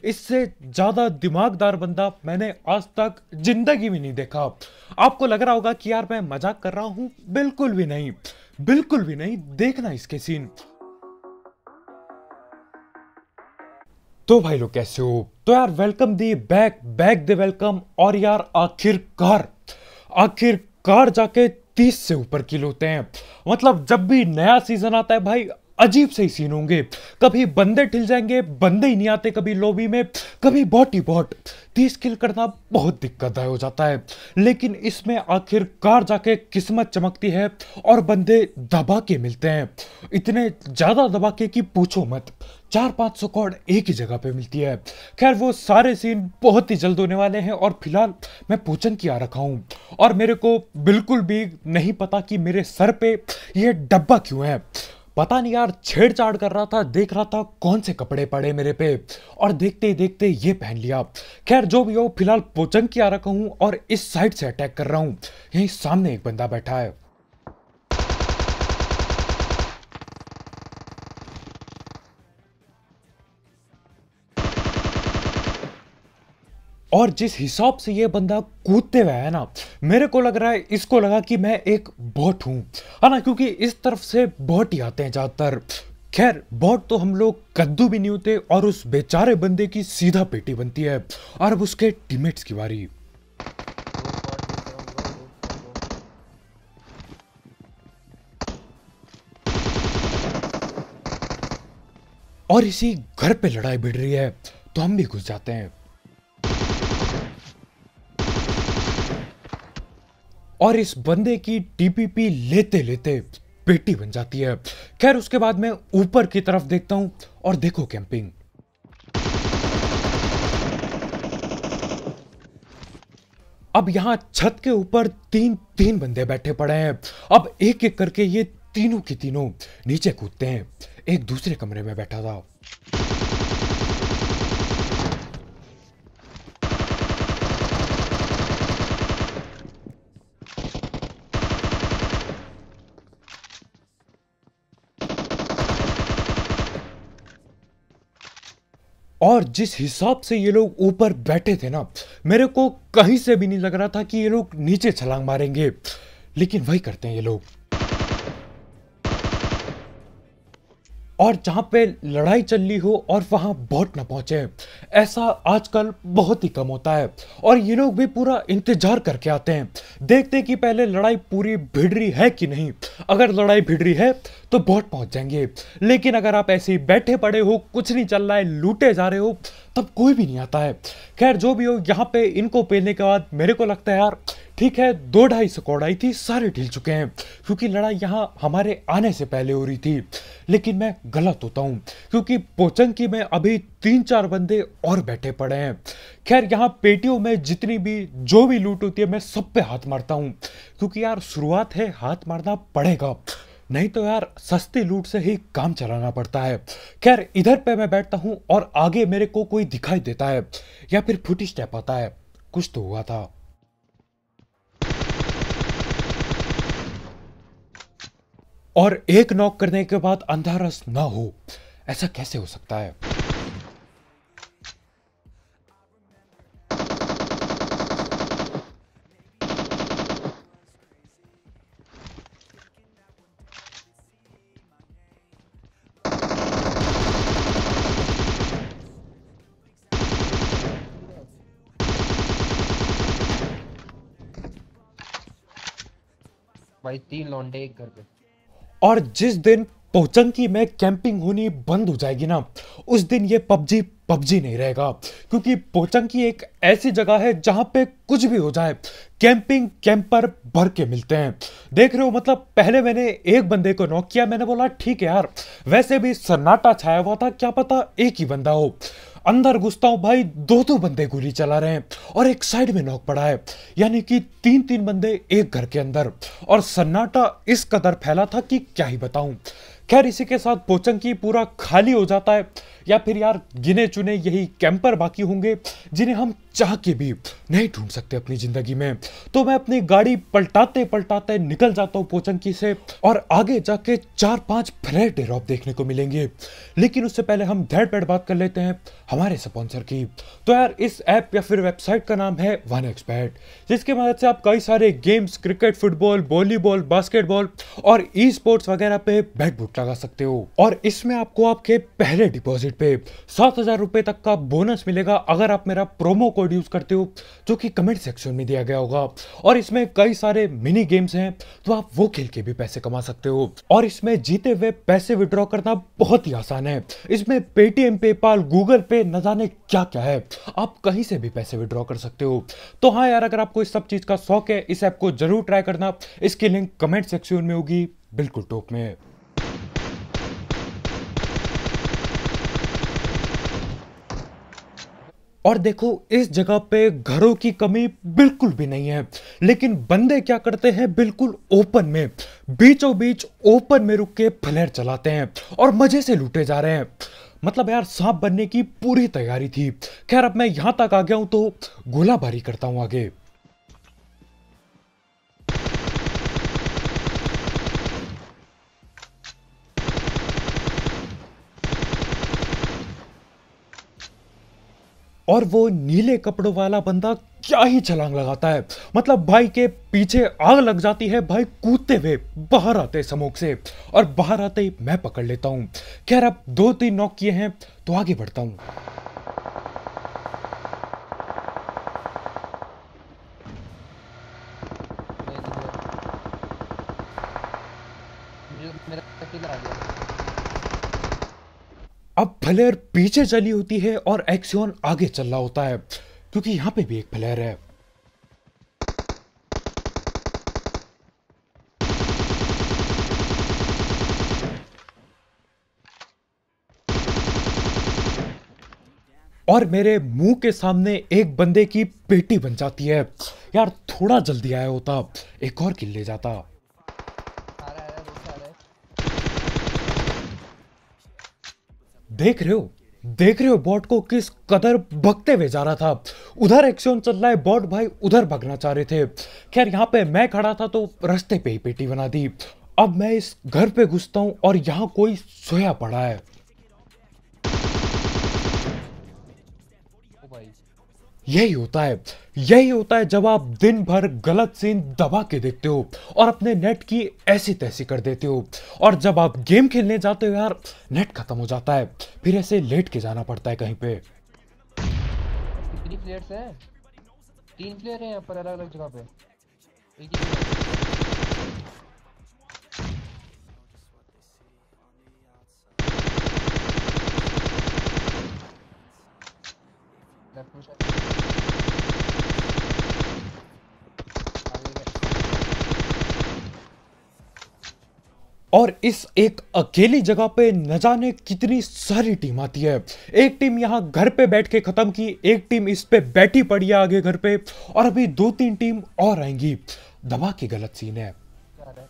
इससे ज्यादा दिमागदार बंदा मैंने आज तक जिंदगी में नहीं देखा। आपको लग रहा होगा कि यार मैं मजाक कर रहा हूं, बिल्कुल भी नहीं, बिल्कुल भी नहीं। देखना इसके सीन। तो भाई लोग कैसे हो? तो यार वेलकम दी बैक, बैक दे वेलकम। और यार आखिरकार, आखिरकार जाके 30 से ऊपर किल होते हैं। मतलब जब भी नया सीजन आता है भाई, अजीब से ही सीन होंगे। कभी बंदे ठिल जाएंगे, बंदे ही नहीं आते कभी लॉबी में, कभी बॉट ही बॉट। 30 किल करना बहुत दिक्कतदायक हो जाता है। लेकिन इसमें आखिरकार जाके किस्मत चमकती है और बंदे दबा के मिलते हैं। इतने ज्यादा दबा के कि पूछो मत। 400-500 कॉर्ड एक ही जगह पे मिलती है। खैर वो सारे सीन बहुत ही जल्द होने वाले हैं। और फिलहाल मैं पोचन की आ रखा हूं और मेरे को बिल्कुल भी नहीं पता कि मेरे सर पे ये डब्बा क्यों है। पता नहीं यार, छेड़छाड़ कर रहा था, देख रहा था कौन से कपड़े पड़े मेरे पे और देखते ही देखते ये पहन लिया। खैर जो भी हो, फिलहाल पोचन की आ रखा हूं और इस साइड से अटैक कर रहा हूं। यहीं सामने एक बंदा बैठा है और जिस हिसाब से ये बंदा कूदते हुए है ना, मेरे को लग रहा है इसको लगा कि मैं एक बॉट हूं, है ना, क्योंकि इस तरफ से बॉट ही आते हैं ज्यादातर। खैर बॉट तो हम लोग कद्दू भी नहीं होते और उस बेचारे बंदे की सीधा पेटी बनती है। और अब उसके टीममेट्स की बारी। दो स्क्वाड देख रहा हूँ ब्रो, दो स्क्वाड दो। और इसी घर पे लड़ाई भिड़ रही है तो हम भी घुस जाते हैं और इस बंदे की टीपीपी लेते लेते पेटी बन जाती है। खैर उसके बाद मैं ऊपर की तरफ देखता हूं और देखो कैंपिंग। अब यहां छत के ऊपर तीन तीन बंदे बैठे पड़े हैं। अब एक एक करके ये तीनों की तीनों नीचे कूदते हैं। एक दूसरे कमरे में बैठा था। और जिस हिसाब से ये लोग ऊपर बैठे थे ना, मेरे को कहीं से भी नहीं लग रहा था कि ये लोग नीचे छलांग मारेंगे, लेकिन वही करते हैं ये लोग। और जहां पे लड़ाई चल रही हो और वहां बॉट ना पहुंचे, ऐसा आजकल बहुत ही कम होता है। और ये लोग भी पूरा इंतजार करके आते हैं, देखते हैं कि पहले लड़ाई पूरी भिड़ रही है कि नहीं। अगर लड़ाई भिड़ रही है तो बॉट पहुंच जाएंगे। लेकिन अगर आप ऐसे ही बैठे पड़े हो, कुछ नहीं चल रहा है, लूटे जा रहे हो, तब कोई भी नहीं आता है। खैर जो भी हो, यहाँ पे इनको पेलने के बाद मेरे को लगता है यार ठीक है, 2-2.5 स्क्वाड आई थी, सारे ढिल चुके हैं क्योंकि लड़ाई यहाँ हमारे आने से पहले हो रही थी। लेकिन मैं गलत होता हूँ क्योंकि पोचंकी में अभी 3-4 बंदे और बैठे पड़े हैं। खैर यहाँ पेटियों में जितनी भी जो भी लूट होती है, मैं सब पे हाथ मारता हूँ क्योंकि यार शुरुआत है, हाथ मारना पड़ेगा, नहीं तो यार सस्ती लूट से ही काम चलाना पड़ता है। खैर इधर पे मैं बैठता हूं और आगे मेरे को कोई दिखाई देता है या फिर फुट स्टेप आता है। कुछ तो हुआ था। और एक नॉक करने के बाद अंधारस ना हो, ऐसा कैसे हो सकता है? भाई 3 लौंडे एक घर पे। और जिस दिन पोचंकी में कैंपिंग होनी बंद हो जाएगी ना, उस दिन ये पबजी पबजी नहीं रहेगा। क्योंकि पोचंकी एक ऐसी जगह है जहां पे कुछ भी हो जाए, कैंपिंग कैंपर भर के मिलते हैं। देख रहे हो, मतलब पहले मैंने एक बंदे को नॉक किया, मैंने बोला ठीक है यार, वैसे भी सन्नाटा छाया हुआ था, क्या पता एक ही बंदा हो। अंदर घुसता हूं भाई, 2-2 बंदे गोली चला रहे हैं और एक साइड में नॉक पड़ा है, यानी कि 3-3 बंदे एक घर के अंदर। और सन्नाटा इस कदर फैला था कि क्या ही बताऊं। खैर इसी के साथ पोचंकी पूरा खाली हो जाता है, या फिर यार गिने चुने यही कैंपर बाकी होंगे जिन्हें हम चाह के भी नहीं ढूंढ सकते अपनी जिंदगी में। तो मैं अपनी गाड़ी पलटाते पलटाते निकल जाता हूँ पोचंकी से, और आगे जाके 4-5 फ्लैट ड्रॉप देखने को मिलेंगे। लेकिन उससे पहले हम धैट पैट बात कर लेते हैं हमारे स्पॉन्सर की। तो यार इस ऐप या फिर वेबसाइट का नाम है 1xBet, जिसकी मदद से आप कई सारे games, cricket, football, volleyball, basketball और ई स्पोर्ट्स वगैरह पे बैट बुट लगा सकते हो। और इसमें आपको आपके पहले डिपॉजिट पे 7,000 रुपए तक का बोनस मिलेगा अगर आप मेरा प्रोमो कोड यूज करते हो, जो कि कमेंट सेक्शन में दिया गया होगा। और इसमें कई सारे मिनी गेम्स हैं, तो आप वो खेल के भी पैसे कमा सकते हो। और इसमें जीते हुए पैसे विड्रॉ करना बहुत ही आसान है। इसमें पेटीएम, पेपाल, गूगल पे, न जाने क्या क्या है, आप कहीं से भी पैसे विड्रॉ कर सकते हो। तो हाँ यार, अगर आपको इस सब चीज का शौक है, इस ऐप को जरूर ट्राई करना। इसकी लिंक कमेंट सेक्शन में होगी, बिल्कुल टॉप में। और देखो इस जगह पे घरों की कमी बिल्कुल भी नहीं है, लेकिन बंदे क्या करते हैं, बिल्कुल ओपन में, बीचों बीच ओपन में रुक के फ्लेयर चलाते हैं और मजे से लूटे जा रहे हैं। मतलब यार सांप बनने की पूरी तैयारी थी। खैर अब मैं यहां तक आ गया हूं तो गोलाबारी करता हूं आगे। और वो नीले कपड़ों वाला बंदा क्या ही छलांग लगाता है। मतलब भाई के पीछे आग लग जाती है, भाई कूदते हुए बाहर आते स्मोक से, और बाहर आते ही मैं पकड़ लेता हूं। खैर अब 2-3 नॉक किए हैं तो आगे बढ़ता हूं। मेरा किल आ गया। अब फ्लेयर पीछे चली होती है और एक्सियन आगे चल रहा होता है, क्योंकि यहां पे भी एक फ्लेयर है। और मेरे मुंह के सामने एक बंदे की पेटी बन जाती है। यार थोड़ा जल्दी आया होता, एक और किल ले जाता। आ रहा है, रुक आ रहा है। देख रहे हो बॉट को किस कदर भगते हुए जा रहा था। उधर एक्शन चल रहा है, बॉट भाई उधर भगना चाह रहे थे। खैर यहाँ पे मैं खड़ा था तो रास्ते पे ही पेटी बना दी। अब मैं इस घर पे घुसता हूं और यहाँ कोई सोया पड़ा है। ओ भाई, यही होता है जब आप दिन भर गलत सीन दबा के देखते हो और अपने नेट की ऐसी तैसी कर देते हो, और जब आप गेम खेलने जाते हो यार नेट खत्म हो जाता है, फिर ऐसे लेट के जाना पड़ता है कहीं पे। कितनी प्लेयर्स हैं? 3 प्लेयर हैं यहाँ पर अलग अलग जगह पे। एक ही लेफ्ट पुश है। आगे गए। और इस एक अकेली जगह पे न जाने कितनी सारी टीम आती है। एक टीम यहाँ घर पे बैठ के खत्म की, एक टीम इस पे बैठी पड़ी है आगे घर पे, और अभी 2-3 टीम और आएंगी। दबा के गलत सीन है। क्या आ रहा है?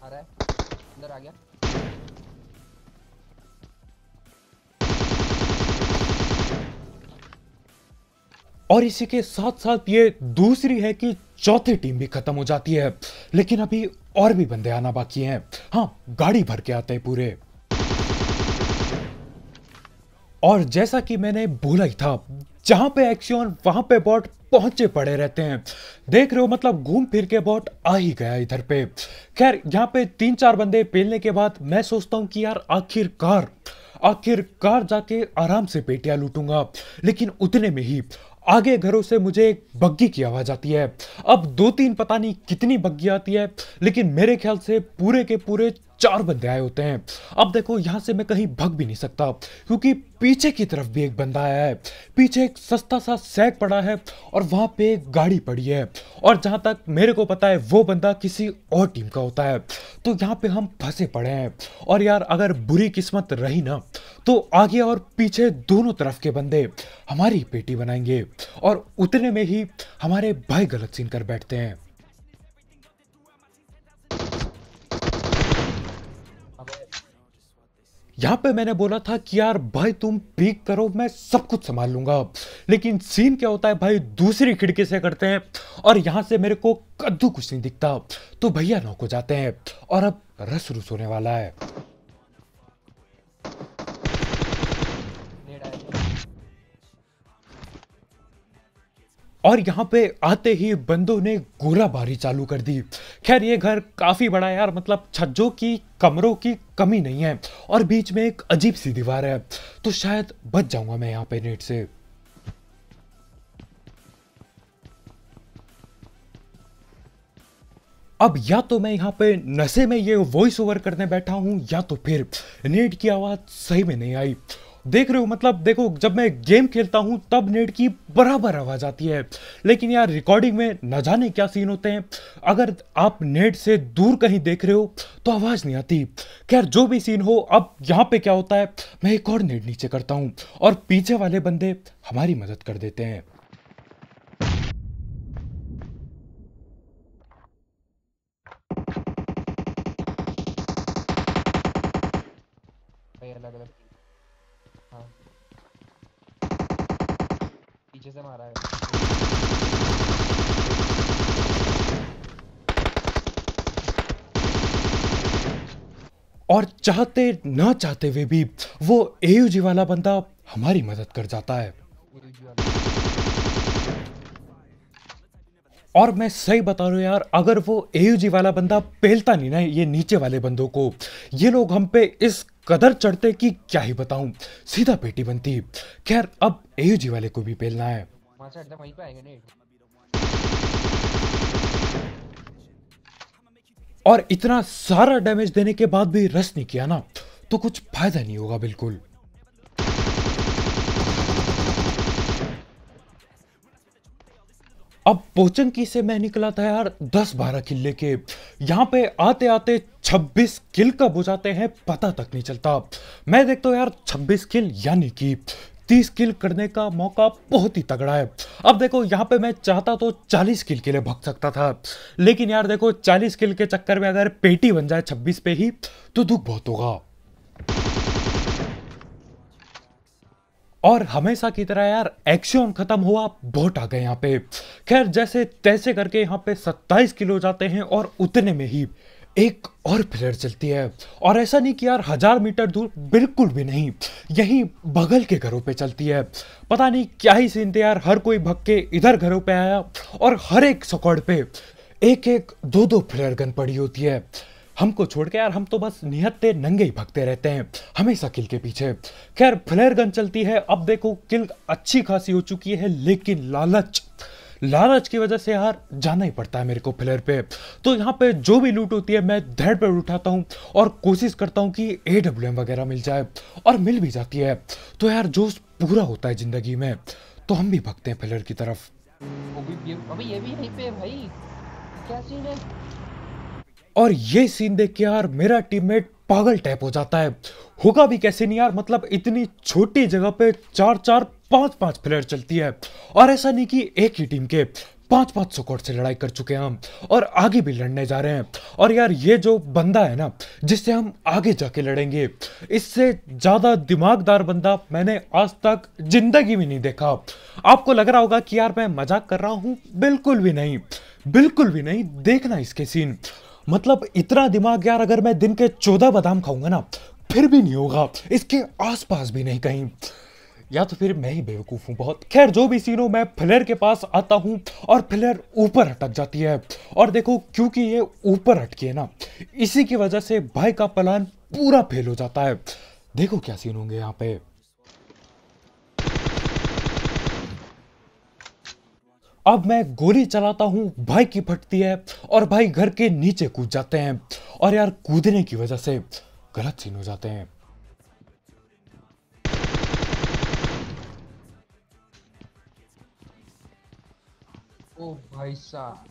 आ रहा है, अंदर आ गया। और इसी के साथ साथ ये दूसरी है कि चौथी टीम भी खत्म हो जाती है, लेकिन अभी और भी बंदे आना बाकी हैं। हाँ, गाड़ी भर के आते हैं पूरे। और जैसा कि मैंने बोला ही था, जहां पे एक्शन वहां पे बॉट पहुंचे पड़े रहते हैं। देख रहे हो, मतलब घूम फिर के बॉट आ ही गया इधर पे। खैर यहाँ पे 3-4 बंदे पेलने के बाद मैं सोचता हूं कि यार आखिरकार जाके आराम से पेटियां लूटूंगा। लेकिन उतने में ही आगे घरों से मुझे एक बग्गी की आवाज आती है। अब 2-3 पता नहीं कितनी बग्गी आती है, लेकिन मेरे ख्याल से पूरे के पूरे 4 बंदे आए होते हैं। अब देखो यहां से मैं कहीं भग भी नहीं सकता, क्योंकि पीछे की तरफ भी एक बंदा आया है। पीछे एक सस्ता सा सैक पड़ा है और वहां पे एक गाड़ी पड़ी है, और जहां तक मेरे को पता है वो बंदा किसी और टीम का होता है। तो यहाँ पे हम फंसे पड़े हैं। और यार अगर बुरी किस्मत रही ना, तो आगे और पीछे दोनों तरफ के बंदे हमारी पेटी बनाएंगे, और उतने में ही हमारे भाई गलत सीन कर बैठते हैं। यहाँ पे मैंने बोला था कि यार भाई तुम पीक करो, मैं सब कुछ संभाल लूंगा, लेकिन सीन क्या होता है भाई, दूसरी खिड़की से करते हैं और यहाँ से मेरे को कद्दू कुछ नहीं दिखता, तो भैया नौक हो जाते हैं और अब रस रुस होने वाला है। नेड आया। और यहाँ पे आते ही बंदों ने गोलाबारी चालू कर दी। खैर ये घर काफी बड़ा है यार, मतलब छज्जों की कमरों की कमी नहीं है और बीच में एक अजीब सी दीवार है, तो शायद बच जाऊंगा मैं यहाँ पे नेट से। अब या तो मैं यहाँ पे नशे में ये वॉइस ओवर करने बैठा हूं या तो फिर नेट की आवाज सही में नहीं आई। देख रहे हो, मतलब देखो जब मैं गेम खेलता हूं तब नेट की बराबर आवाज आती है, लेकिन यार रिकॉर्डिंग में न जाने क्या सीन होते हैं, अगर आप नेट से दूर कहीं देख रहे हो तो आवाज नहीं आती। खैर जो भी सीन हो, अब यहाँ पे क्या होता है, मैं एक और नेट नीचे करता हूँ और पीछे वाले बंदे हमारी मदद कर देते हैं। भाई अलग अलग। हाँ पीछे से मारा है। और चाहते ना चाहते हुए भी वो एयूजी वाला बंदा हमारी मदद कर जाता है। AUG वाला। और मैं सही बता रहा हूं यार, अगर वो एयूजी वाला बंदा पेलता नहीं ना ये नीचे वाले बंदों को, ये लोग हम पे इस कदर चढ़ते कि क्या ही बताऊं, सीधा पेटी बनती। खैर अब एयूजी वाले को भी पेलना है। वहां से एकदम वहीं पे आएंगे नेड। और इतना सारा डैमेज देने के बाद भी रस नहीं किया ना, तो कुछ फायदा नहीं होगा बिल्कुल। अब पोचंकी से मैं निकला था यार 10-12 किल लेके, यहाँ पे आते आते 26 किल कब हो जाते हैं पता तक नहीं चलता। मैं देखता हूँ यार 26 किल यानी कि 30 किल करने का मौका बहुत ही तगड़ा है। अब देखो यहाँ पे मैं चाहता तो 40 किल के लिए भाग सकता था, लेकिन यार देखो 40 किल के चक्कर में अगर पेटी बन जाए 26 पे ही तो दुख बहुत होगा। और हमेशा की तरह यार एक्शन खत्म हुआ, बोट आ गए यहाँ पे। खैर जैसे तैसे करके यहाँ पे 27 किलो जाते हैं और उतने में ही एक और फ्लेयर चलती है, और ऐसा नहीं कि यार 1000 मीटर दूर, बिल्कुल भी नहीं, यही बगल के घरों पे चलती है। पता नहीं क्या ही सीन थे यार, हर कोई भग के इधर घरों पे आया और हर एक स्क्वाड पे एक एक दो दो फ्लेयर गन पड़ी होती है। हमको छोड़ के यार हम तो बस निहत्ते नंगे ही भागते रहते हैं हमेशा किल के पीछे। खैर फ्लेयर गन चलती है, अब देखो किल अच्छी खासी हो चुकी है, लेकिन लालच की वजह से यार जाना ही पड़ता है मेरे को फ्लेयर पे। तो यहाँ पे जो भी लूट होती है मैं धड़ पे उठाता हूँ और कोशिश करता हूँ कि AWM वगैरह मिल जाए, और मिल भी जाती है तो यार जोश पूरा होता है जिंदगी में, तो हम भी भागते हैं फ्लेयर की तरफ। वो भी अबे ये भी यहीं पे है भाई, क्या सीन है। और ये सीन देख के यार मेरा टीममेट पागल टाइप हो जाता है, होगा भी कैसे नहीं यार, मतलब इतनी छोटी जगह पे 4-4 5-5 प्लेयर चलती है, और ऐसा नहीं कि एक ही टीम के 5-5 स्क्वाड से लड़ाई कर चुके हैं हम और आगे भी लड़ने जा रहे हैं। और यार ये जो बंदा है ना जिससे हम आगे जाके लड़ेंगे, इससे ज्यादा दिमागदार बंदा मैंने आज तक जिंदगी में नहीं देखा। आपको लग रहा होगा कि यार मैं मजाक कर रहा हूं, बिल्कुल भी नहीं, बिल्कुल भी नहीं। देखना इसके सीन, मतलब इतना दिमाग यार, अगर मैं दिन के 14 बादाम खाऊंगा ना फिर भी नहीं होगा, इसके आसपास भी नहीं कहीं, या तो फिर मैं ही बेवकूफ हूं बहुत। खैर जो भी सीन हो, मैं फ्लेयर के पास आता हूं और फ्लेयर ऊपर अटक जाती है, और देखो क्योंकि ये ऊपर अटकी है ना, इसी की वजह से भाई का प्लान पूरा फेल हो जाता है। देखो क्या सीन होंगे यहाँ पे। अब मैं गोली चलाता हूं, भाई की फटती है और भाई घर के नीचे कूद जाते हैं, और यार कूदने की वजह से गलत सीन हो जाते हैं। ओ भाई साहब,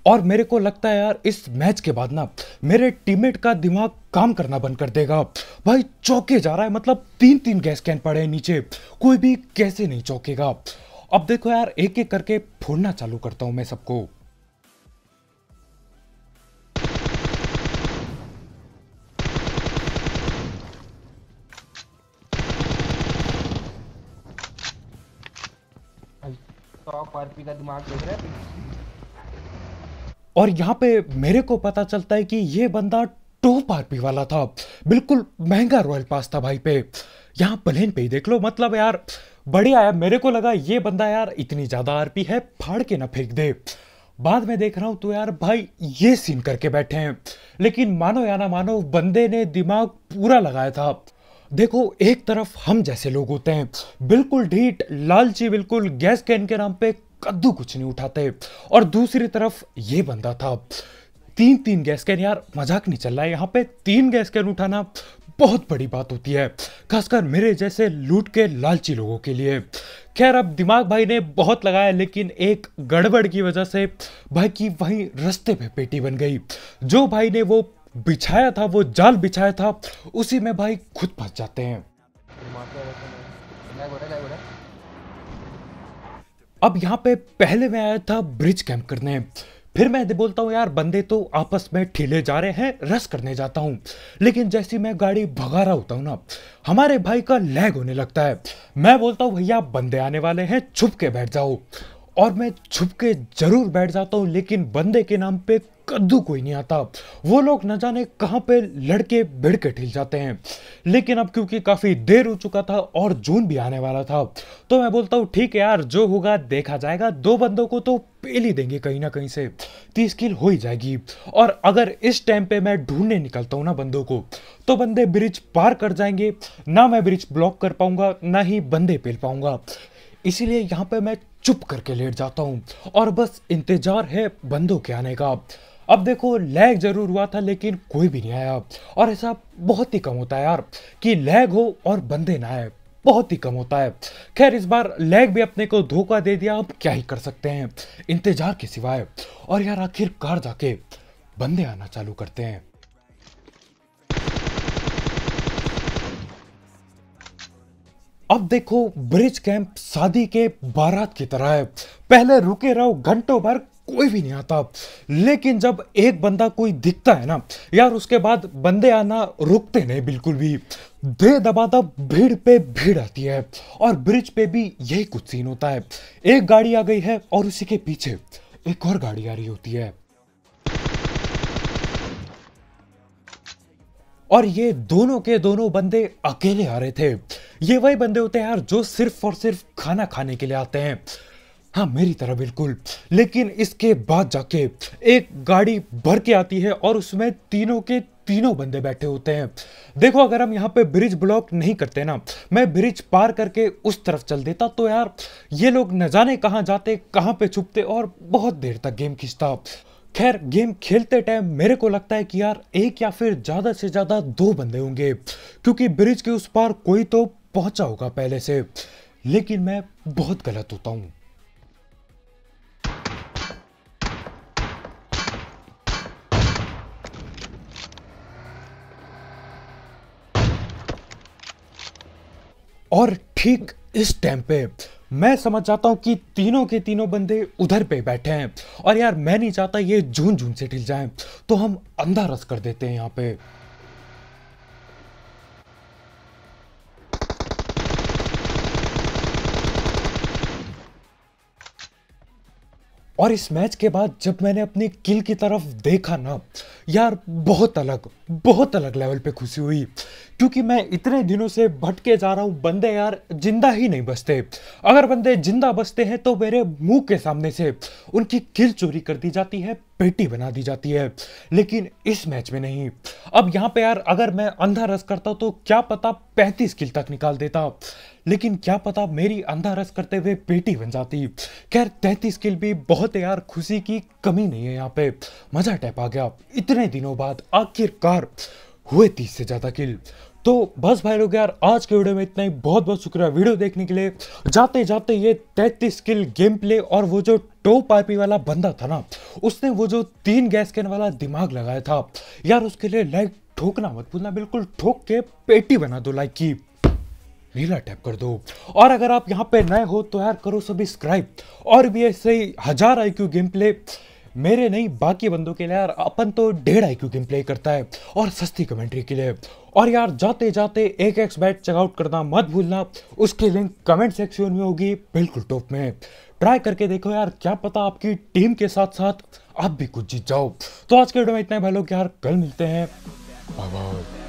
और मेरे को लगता है यार इस मैच के बाद ना मेरे टीममेट का दिमाग काम करना बंद कर देगा। भाई चौके जा रहा है, मतलब 3-3 गैस कैन पड़े हैं नीचे, कोई भी कैसे नहीं चौकेगा। अब देखो यार एक एक करके फोड़ना चालू करता हूं मैं सबको। टॉप आरपी का दिमाग देख रहा है। और यहाँ पे मेरे को पता चलता है कि ये बंदा टॉप आरपी वाला था, बिल्कुल महंगा रॉयल पास था भाई पे। यहाँ प्लेन पे ही देख लो, मतलब यार बढ़िया है। मेरे को लगा ये बंदा यार इतनी ज्यादा आरपी है, फाड़ के ना फेंक दे। बाद में देख रहा हूं तो यार भाई ये सीन करके बैठे हैं। लेकिन मानो या ना मानो, बंदे ने दिमाग पूरा लगाया था। देखो, एक तरफ हम जैसे लोग होते हैं, बिल्कुल ढीठ लालची, बिल्कुल गैस कैन के नाम पे कद्दू कुछ नहीं उठाते, और दूसरी तरफ ये बंदा था, तीन तीन गैस कैन। यार मजाक नहीं चल रहा है, यहाँ पे 3 गैस कैन उठाना बहुत बड़ी बात होती है, खासकर मेरे जैसे लूट के लालची लोगों के लिए। खैर, अब दिमाग भाई ने बहुत लगाया, लेकिन एक गड़बड़ की वजह से भाई की वहीं रास्ते पे पेटी बन गई। जो भाई ने वो बिछाया था, वो जाल बिछाया था, उसी में भाई खुद फंस जाते हैं। लैग हो रहा है। अब यहाँ पे पहले मैं आया था ब्रिज कैंप करने, फिर मैं बोलता हूँ यार बंदे तो आपस में ठेले जा रहे हैं, रस करने जाता हूँ। लेकिन जैसी मैं गाड़ी भगा रहा होता हूँ ना, हमारे भाई का लैग होने लगता है। मैं बोलता हूँ भैया बंदे आने वाले हैं, छुप के बैठ जाओ। और मैं छुप के जरूर बैठ जाता हूँ, लेकिन बंदे के नाम पे कद्दू कोई नहीं आता। वो लोग न जाने कहां पे लड़के भिड़ के ठिल जाते हैं। लेकिन अब क्योंकि काफी देर हो चुका था और जून भी आने वाला था, तो मैं बोलता हूँ ठीक है यार, जो होगा देखा जाएगा। 2 बंदों को तो पेल ही देंगे कहीं ना कहीं से, 30 किल हो ही जाएगी। और अगर इस टाइम पे मैं ढूंढने निकलता हूँ ना बंदों को, तो बंदे ब्रिज पार कर जाएंगे, ना मैं ब्रिज ब्लॉक कर पाऊंगा, ना ही बंदे पेल पाऊंगा। इसीलिए यहाँ पे मैं चुप करके लेट जाता हूँ और बस इंतजार है बंदों के आने का। अब देखो, लैग जरूर हुआ था, लेकिन कोई भी नहीं आया। और ऐसा बहुत ही कम होता है यार कि लैग हो और बंदे ना आए, बहुत ही कम होता है। खैर, इस बार लैग भी अपने को धोखा दे दिया, अब क्या ही कर सकते हैं इंतजार के सिवाय। और यार आखिरकार जाके बंदे आना चालू करते हैं। अब देखो, ब्रिज कैंप शादी के बारात की तरह है। पहले रुके रहो घंटों भर, कोई भी नहीं आता। लेकिन जब एक बंदा कोई दिखता है ना यार, उसके बाद बंदे आना रुकते नहीं बिल्कुल भी। दे दबादब भीड़ पे भीड़ आती है। और ब्रिज पे भी यही कुछ सीन होता है। एक गाड़ी आ गई है और उसी के पीछे एक और गाड़ी आ रही होती है। और ये दोनों के दोनों बंदे अकेले आ रहे थे। ये वही बंदे होते हैं यार जो सिर्फ और सिर्फ खाना खाने के लिए आते हैं, हाँ मेरी तरह बिल्कुल। लेकिन इसके बाद जाके एक गाड़ी भर के आती है और उसमें तीनों के तीनों बंदे बैठे होते हैं। देखो, अगर हम यहाँ पे ब्रिज ब्लॉक नहीं करते ना, मैं ब्रिज पार करके उस तरफ चल देता, तो यार ये लोग न जाने कहाँ जाते, कहाँ पे छुपते और बहुत देर तक गेम खींचता। खैर, गेम खेलते टाइम मेरे को लगता है कि यार एक या फिर ज्यादा से ज्यादा 2 बंदे होंगे, क्योंकि ब्रिज के उस पार कोई तो पहुंचा होगा पहले से। लेकिन मैं बहुत गलत होता हूं। और ठीक इस टाइम पे मैं समझ जाता हूं कि तीनों के तीनों बंदे उधर पे बैठे हैं। और यार मैं नहीं चाहता ये जून जून से ढिल जाएं, तो हम अंधा रस कर देते हैं यहाँ पे। और इस मैच के बाद जब मैंने अपनी किल की तरफ देखा ना यार, बहुत अलग लेवल पे खुशी हुई। क्योंकि मैं इतने दिनों से भटके जा रहा हूं, बंदे यार जिंदा ही नहीं बचते। अगर बंदे जिंदा बचते हैं तो मेरे मुंह के सामने से उनकी किल चोरी कर दी जाती है, पेटी बना दी जाती है। लेकिन इस मैच में नहीं। अब यहाँ पे यार अगर मैं अंधा रस करता तो क्या पता 35 किल तक निकाल देता, लेकिन क्या पता मेरी अंधा रस करते हुए पेटी बन जाती। खैर, 33 किल भी बहुत है यार, खुशी की कमी नहीं है यहाँ पे। मजा टैप आ गया, इतने दिनों बाद आखिरकार हुए 30 से ज्यादा किल। तो बस भाई लोग यार, आज के वीडियो में इतना ही। बहुत बहुत शुक्रिया वीडियो देखने के लिए। जाते जाते ये 33 किल गेम प्ले, और वो जो टॉप आरपी वाला बंदा था ना, उसने वो जो 3 गैस कैन वाला दिमाग लगाया था यार, उसके लिए लाइक ठोकना मत भूलना, बिल्कुल ठोक के पेटी बना दो, लाइक की नीला टैप कर दो। और अगर आप यहाँ पे नए हो तो यार करो सब्सक्राइब, और भी ऐसे ही 1000 IQ गेम प्ले मेरे नहीं बाकी बंदों के लिए यार, अपन तो 1.5 IQ गेम प्ले करता है और सस्ती कमेंट्री के लिए। और यार जाते जाते एक एक्स बैट चेकआउट करना मत भूलना, उसकी लिंक कमेंट सेक्शन में होगी बिल्कुल टॉप में। ट्राई करके देखो यार, क्या पता आपकी टीम के साथ साथ आप भी कुछ जीत जाओ। तो आज के वीडियो में इतना ही भाई लोग यार, कल मिलते हैं, बाय बाय।